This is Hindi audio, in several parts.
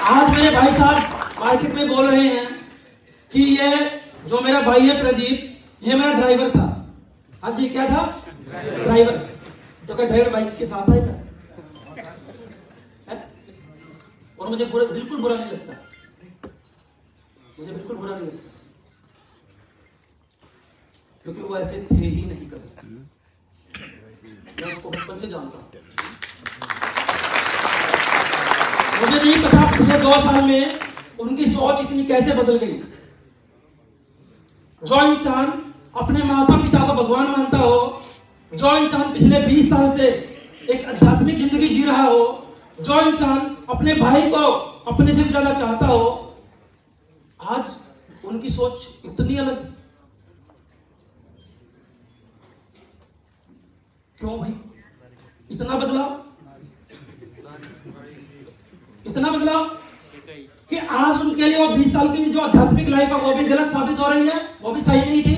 आज मेरे भाई साहब मार्केट में बोल रहे हैं कि ये जो मेरा भाई है प्रदीप, ये मेरा ड्राइवर था। हाँ जी, क्या था? ड्राइवर। तो क्या ड्राइवर बाइक के साथ आएगा? और मुझे बिल्कुल बुरा नहीं लगता, मुझे बिल्कुल बुरा नहीं लगता, क्योंकि वो ऐसे थे ही नहीं कभी। मैं उसको बचपन से जानता हूं। मुझे नहीं पता पिछले 2 साल में उनकी सोच इतनी कैसे बदल गई। जो इंसान अपने माता पिता को भगवान मानता हो, जो इंसान पिछले 20 साल से एक आध्यात्मिक जिंदगी जी रहा हो, जो इंसान अपने भाई को अपने से ज्यादा चाहता हो, आज उनकी सोच इतनी अलग। क्यों भाई? इतना बदलाव, इतना बदलाव कि आज उनके लिए वो 20 साल की जो आध्यात्मिक लाइफ है वो भी गलत साबित हो रही है, वो भी सही नहीं थी।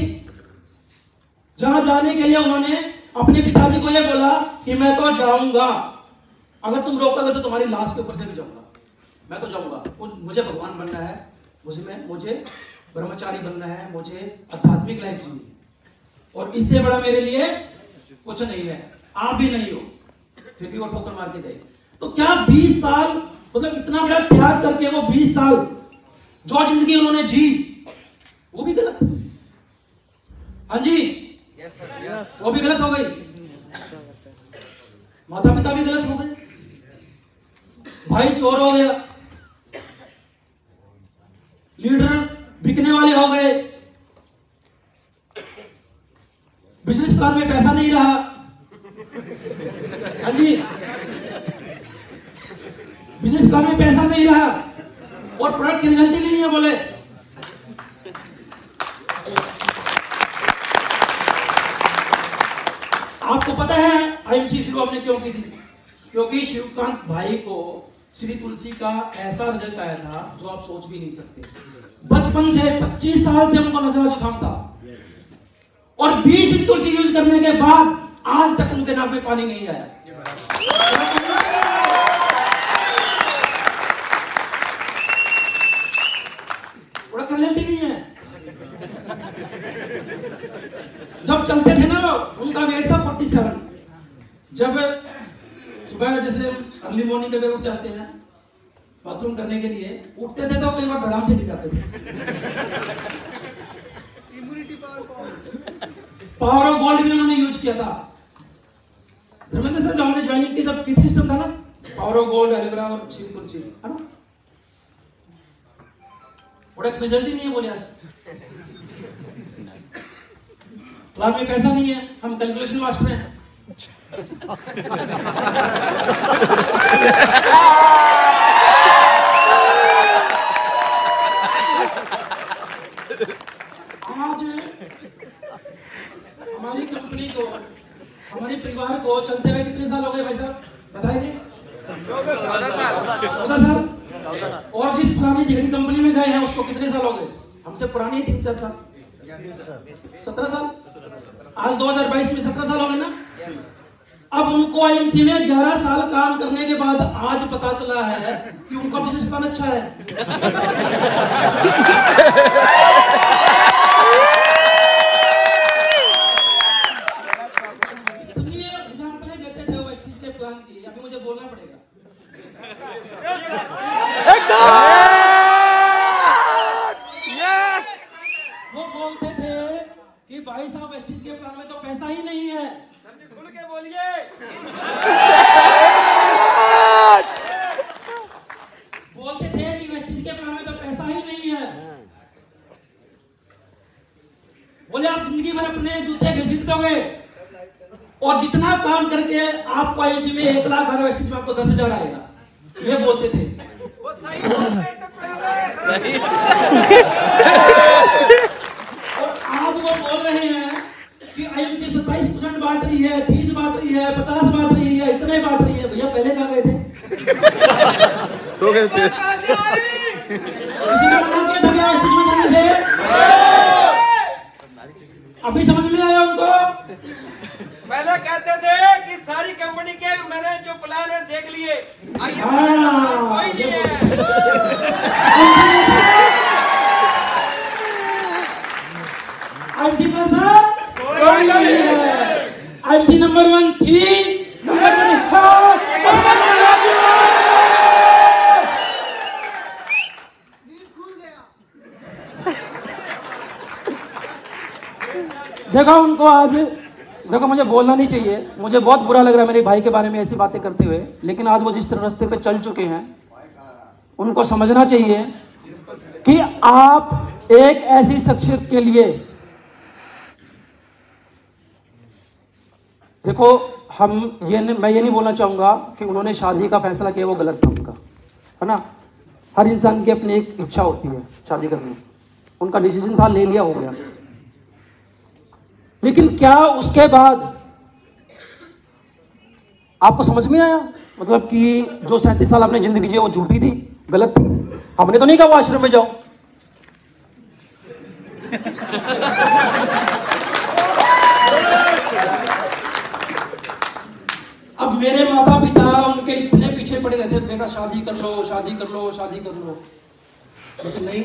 जहां जाने के लिए उन्होंने अपने पिताजी को यह बोला कि मैं तो जाऊंगा, अगर तुम रोकोगे तो तुम्हारी लाश के ऊपर से भी जाऊंगा, मैं तो जाऊंगा। मुझे भगवान बनना है, मुझे ब्रह्मचारी बनना है, मुझे आध्यात्मिक लाइफ जीनी है, और इससे बड़ा मेरे लिए कुछ नहीं है। आप भी नहीं हो, फिर भी वो ठोकर मार के गए। तो क्या 20 साल, मतलब इतना बड़ा त्याग करके वो 20 साल जो जिंदगी उन्होंने जी, वो भी गलत? हाँ जी, वो भी गलत हो गई। माता पिता भी गलत हो गए, भाई चोर हो गया, लीडर बिकने वाले हो गए, बिजनेस प्लान में पैसा नहीं रहा। हाँ जी, बिजनेस प्लान में पैसा नहीं रहा और प्रोडक्ट की रिजल्ट ही नहीं है। बोले आपको पता है आईएमसी शुरू हमने क्यों की थी? क्योंकि शिवकांत भाई को श्री तुलसी का ऐसा रिजल्ट आया था जो आप सोच भी नहीं सकते। बचपन से 25 साल से उनको नजला जुकाम था, और 20 दिन तुलसी यूज करने के बाद आज तक उनके नाक में पानी नहीं आया। प्रोडक्ट रिजल्ट ही नहीं है। जब चलते थे ना वो, उनका वेट था 47। जब सुबह जैसे अर्ली मॉर्निंग के वे उठ जाते हैं बाथरूम करने के लिए, उठते थे तो कई बार धड़ाम से गिर जाते थे। इम्यूनिटी पावर ऑफ गोल्ड भी उन्होंने यूज किया था। धर्मेंद्र सर जब हमने ज्वाइनिंग की तब किट सिस्टम था ना, पावर ऑफ गोल्ड, एलोवेरा और श्री तुलसी, है ना? प्रोडक्ट रिजल्ट ही नहीं है। बोले क्लास में पैसा नहीं है, हम कैलकुलेशन मास्टर हैं। आज हमारी कंपनी को, हमारे परिवार को चलते हुए कितने साल हो गए भाई साहब, बताएंगे? 14 साल। और जिस पुरानी झगड़ी कंपनी में गए हैं उसको कितने साल हो गए? हमसे पुरानी 3-4 साल, 17 साल। आज 2022 में 17 साल हो गए ना। अब उनको आईएमसी में 11 साल काम करने के बाद आज पता चला है कि उनका बिजनेस प्लान अच्छा है। इतनी एग्जांपल देते थे वेस्टिज के प्लान की, अभी मुझे बोलना पड़ेगा। वो बोलते थे कि भाई साहब वेस्टिज के प्लान में तो पैसा ही नहीं है। खुल के बोलिए। बोलते थे कि वेस्टिज के प्लान में तो पैसा ही नहीं है। बोले आप जिंदगी भर अपने जूते घसीट दोगे और जितना काम करके आपको आईएमसी में 1 लाख आ, वेस्टिज में आपको 10,000 आएगा। ये बोलते थे। वो सही बोलते थे पहले। और आज वो बोल रहे हैं कि आईएमसी 27% बांट रही है, 30 बांट रही है, 50 बांट रही है, इतने बांट रही है। भैया पहले कहाँ गए थे? सो गए थे। किसी ने मना किया था क्या वेस्टिज में जाने से? अभी समझ में आया उनको? पहले कहते थे कि सारी कंपनी के मैंने जो प्लान है देख लिए, कोई नहीं है। देखो उनको आज, देखो मुझे बोलना नहीं चाहिए, मुझे बहुत बुरा लग रहा है मेरे भाई के बारे में ऐसी बातें करते हुए, लेकिन आज वो जिस रास्ते पे चल चुके हैं उनको समझना चाहिए कि आप एक ऐसी शख्सियत के लिए, देखो मैं ये नहीं बोलना चाहूंगा कि उन्होंने शादी का फैसला किया वो गलत था उनका, है ना। हर इंसान की अपनी एक इच्छा होती है शादी करने की, उनका डिसीजन था, ले लिया, हो गया। लेकिन क्या उसके बाद आपको समझ में आया मतलब कि जो 37 साल आपने जिंदगी जी वो झूठी थी, गलत थी? हमने तो नहीं कहा वो आश्रम में जाओ। अब मेरे माता पिता उनके इतने पीछे पड़े रहते, बेटा शादी कर लो, शादी कर लो, शादी कर लो, लेकिन नहीं,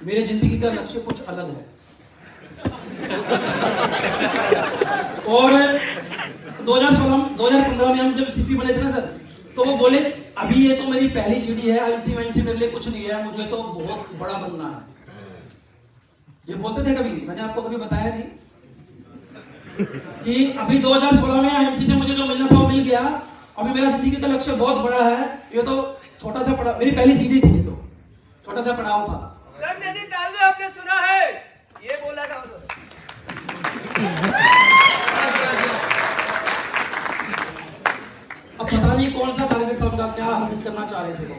मेरे जिंदगी का लक्ष्य कुछ अलग है। और 2015 में हम जब सीपी बने थे ना सर, तो वो बोले अभी ये तो मेरी पहली सीढ़ी है, आईएमसी मेरे लिए कुछ नहीं है, मुझे तो बहुत बड़ा बनना है। ये बोलते थे कभी, मैंने आपको कभी बताया नहीं कि अभी 2016 में आईएमसी से मुझे जो मिलना था वो मिल गया, अभी मेरा जिंदगी का लक्ष्य बहुत बड़ा है, ये तो छोटा सा पड़ा, मेरी पहली सीढ़ी थी, ये तो छोटा सा पड़ाव था। सर नैनीताल में आपने सुना है, ये बोला था अब पता नहीं कौन सा टारगेट था उनका, क्या हासिल करना चाह रहे थे वो।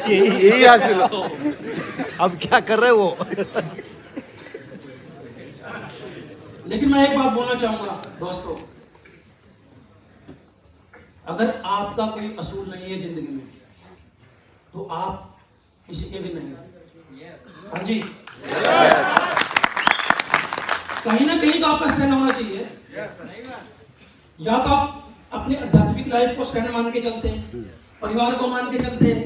यही हासिल अब क्या कर रहे वो। लेकिन मैं एक बात बोलना चाहूंगा दोस्तों, अगर आपका कोई असूल नहीं है जिंदगी में तो आप किसी के भी नहीं। हाँ जी, कहीं ना कहीं तो आपका स्टैंड होना चाहिए। या तो आप अपनी आध्यात्मिक लाइफ को स्टैंड मान के चलते हैं, परिवार को मान के चलते हैं,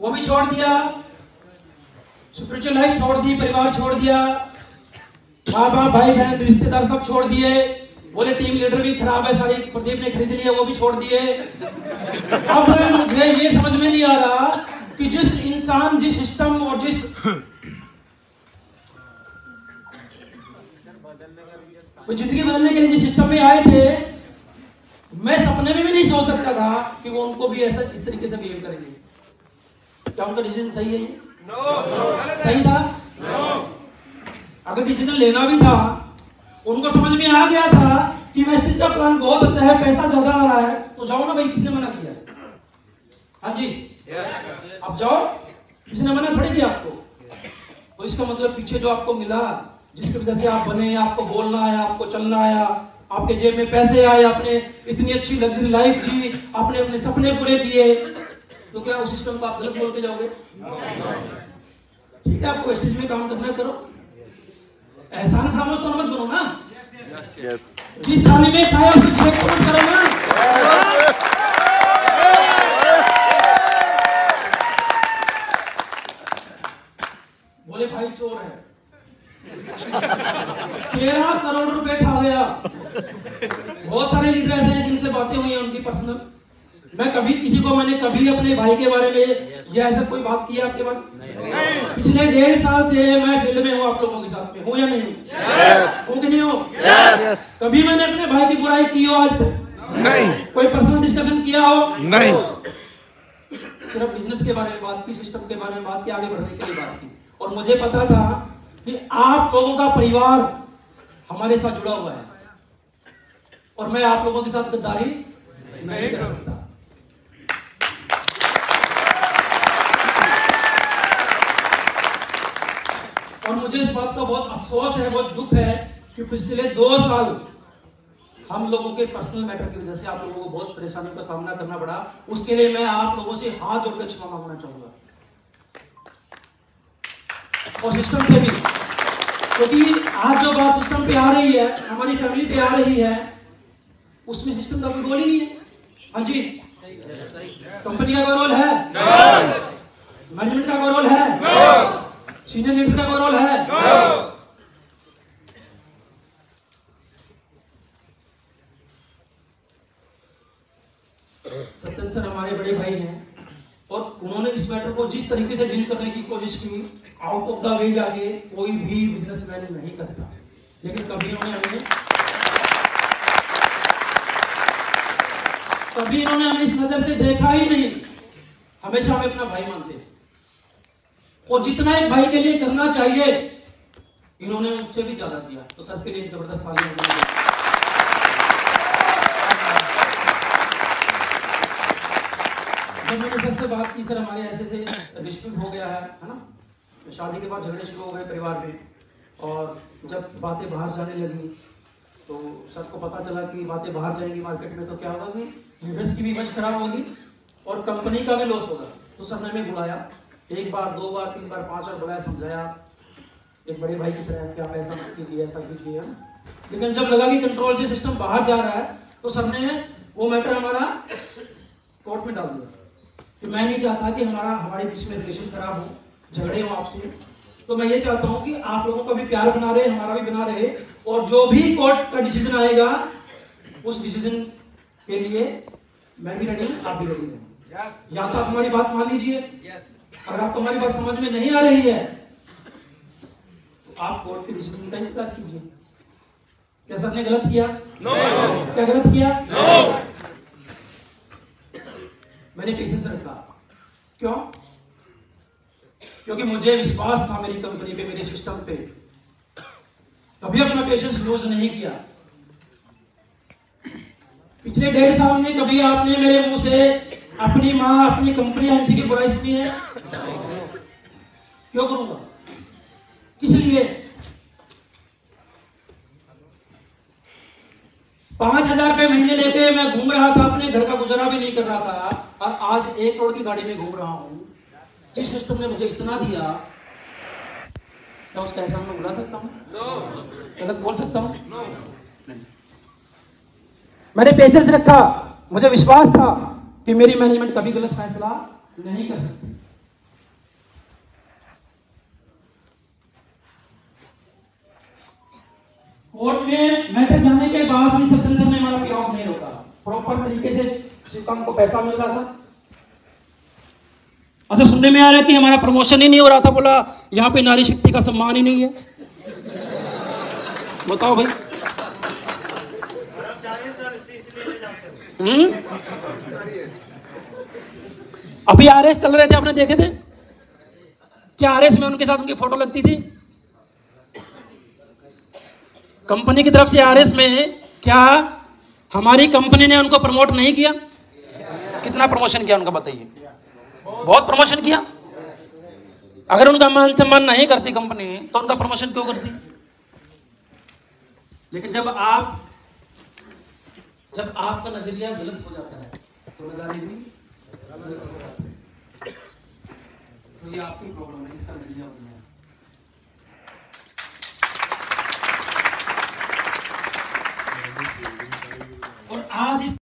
वो भी छोड़ दिया, स्पिरिचुअल लाइफ छोड़ दी, परिवार छोड़ दिया, माँ बाप भाई बहन रिश्तेदार सब छोड़ दिए, बोले टीम लीडर भी खराब है, सारी प्रदीप ने खरीद लिया, वो भी छोड़ दिए। अब मुझे ये समझ में नहीं आ रहा कि जिस इंसान, जिस सिस्टम और जिस जिंदगी बदलने के लिए जिस सिस्टम में आए थे, मैं सपने में भी नहीं सोच सकता था कि वो उनको भी ऐसा इस तरीके से बिहेव करेंगे। क्या उनका डिसीजन सही है? सही था? अगर डिसीजन लेना भी था, उनको समझ में आ गया था कि वेस्टेज का प्लान बहुत अच्छा है, पैसा ज्यादा आ रहा है, तो जाओ ना भाई, किसने मना किया? हाँ जी, अब जाओ, किसी ने मना थोड़ी किया आपको। तो इसका मतलब पीछे जो आपको मिला, जिसकी वजह से आप बने, आपको बोलना आया, आपको चलना आया, आपके जेब में पैसे आए, आपने इतनी अच्छी लग्जरी लाइफ जी, आपने अपने सपने पूरे किए, तो क्या उस सिस्टम को आप गलत बोल के जाओगे? ठीक है, आपको वेस्टेज में काम करना है, करो, एहसान खामोश तो मत बनो ना। जिस थाली में खाया उसको चेक करो ना। बोले भाई चोर है, 13 करोड़ रुपए खा गया। बहुत सारे लीडर ऐसे हैं जिनसे बातें हुई हैं उनकी पर्सनल, मैं कभी किसी को, मैंने कभी अपने भाई के बारे में या ऐसा कोई बात की है आपके पास? पिछले 1.5 साल से मैं फील्ड में हूँ, आप लोगों के साथ में हूँ या नहीं हूँ? हूँ कि नहीं हूँ? कभी मैंने अपने भाई की बुराई की हो आज तक? नहीं। कोई पर्सनल डिस्कशन किया हो? नहीं। सिर्फ बिजनेस के बारे में बात की, सिस्टम के बारे में बात की, आगे बढ़ने के लिए बात की। और मुझे पता था कि आप लोगों का परिवार हमारे साथ जुड़ा हुआ है और मैं आप लोगों के साथ गद्दारी नहीं कर सकता। और मुझे इस बात का बहुत अफसोस है, बहुत दुख है कि पिछले 2 साल हम लोगों के पर्सनल मैटर की वजह से आप लोगों को बहुत परेशानियों का सामना करना पड़ा। उसके लिए मैं आप लोगों से हाथ जोड़कर क्षमा मांगना चाहूंगा, और सिस्टम से भी, क्योंकि आज जो बात सिस्टम पे आ रही है, हमारी फैमिली पे आ रही है, उसमें सिस्टम का कोई रोल ही नहीं है। हाँ जी, कंपनी का कोई रोल है? मैनेजमेंट का कोई रोल है? सीनियर लीडर का कोई रोल है? सत्यम सर हमारे बड़े भाई हैं और उन्होंने इस मैटर को जिस तरीके से डील करने की कोशिश की, आउट ऑफ द वे जाके कोई भी बिजनेसमैन नहीं करता, लेकिन कभी इन्होंने हमें इस नजर से देखा ही नहीं। हमेशा हमें अपना भाई मानते हैं, और जितना एक भाई के लिए करना चाहिए इन्होंने उससे भी ज्यादा किया। तो सबके लिए जबरदस्त तालियां। जब मैंने सर से बात की, सर हमारे ऐसे डिस्प्यूट हो गया है ना, शादी के बाद झगड़े शुरू हो गए परिवार में, और जब बातें बाहर जाने लगी तो सबको पता चला कि बातें बाहर जाएंगी मार्केट में तो क्या होगा कि लीडर्स की भी इमेज खराब होगी और कंपनी का भी लॉस होगा। तो सर ने हमें बुलाया, 1 बार 2 बार 3 बार 5 बार बुलाया, समझाया एक बड़े भाई की तरह कि आप ऐसा मत कीजिए, ऐसा कीजिए। लेकिन जब लगा कि कंट्रोल से सिस्टम बाहर जा रहा है तो सर ने वो मैटर हमारा कोर्ट में डाल दिया कि मैं नहीं चाहता कि हमारे बीच में रिलेशन खराब हो, झगड़े हो आपसे। तो मैं ये चाहता हूं कि आप लोगों का भी प्यार बना रहे, हमारा भी बना रहे, और जो भी कोर्ट का डिसीजन आएगा उस डिसीजन के लिए मैं भी रेडी हूं, आप भी रेडी हैं। या तो आप हमारी बात मान लीजिए, अगर आपको हमारी बात समझ में नहीं आ रही है तो आप कोर्ट के डिसीजन का इंतजार कीजिए। क्या सर ने गलत किया? नो। क्या गलत किया? नो। मैंने पेशेंस रखा। क्यों? क्योंकि मुझे विश्वास था मेरी कंपनी पे, मेरे सिस्टम पे। कभी अपना पेशेंस लूज नहीं किया। पिछले 1.5 साल में कभी आपने मेरे मुंह से अपनी मां, अपनी कंपनी एमसी की बुराई सुनी है? क्यों करूंगा? किस लिए? 5,000 रुपए महीने लेके मैं घूम रहा था, अपने घर का गुजारा भी नहीं कर रहा था, और आज 1 करोड़ की गाड़ी में घूम रहा हूं। जिस सिस्टम ने मुझे इतना दिया, क्या उसका एहसान मैं भुला सकता हूं? गलत बोल सकता हूं? नहीं। मैंने पेशेंस रखा, मुझे विश्वास था कि मेरी मैनेजमेंट कभी गलत फैसला नहीं कर सकती। कोर्ट में मैटर जाने के बाद भी सत्येंद्र ने हमारा विरोध नहीं रोका। प्रॉपर तरीके से श्रीकांत को पैसा मिल रहा था। अच्छा, सुनने में आ रहा है कि हमारा प्रमोशन ही नहीं हो रहा था, बोला यहाँ पे नारी शक्ति का सम्मान ही नहीं है। बताओ भाई। अभी आरएस चल रहे थे, आपने देखे थे क्या? आरएस में उनके साथ उनकी फोटो लगती थी। कंपनी की तरफ से आरएस में क्या हमारी कंपनी ने उनको प्रमोट नहीं किया? कितना प्रमोशन किया उनका बताइए? बहुत प्रमोशन किया। अगर उनका मान सम्मान नहीं करती कंपनी तो उनका प्रमोशन क्यों करती? लेकिन जब आपका नजरिया गलत हो जाता है तो नजारे भी गलत हो जाते हैं। तो ये आपकी प्रॉब्लम है, जिसका नजरिया बदल है।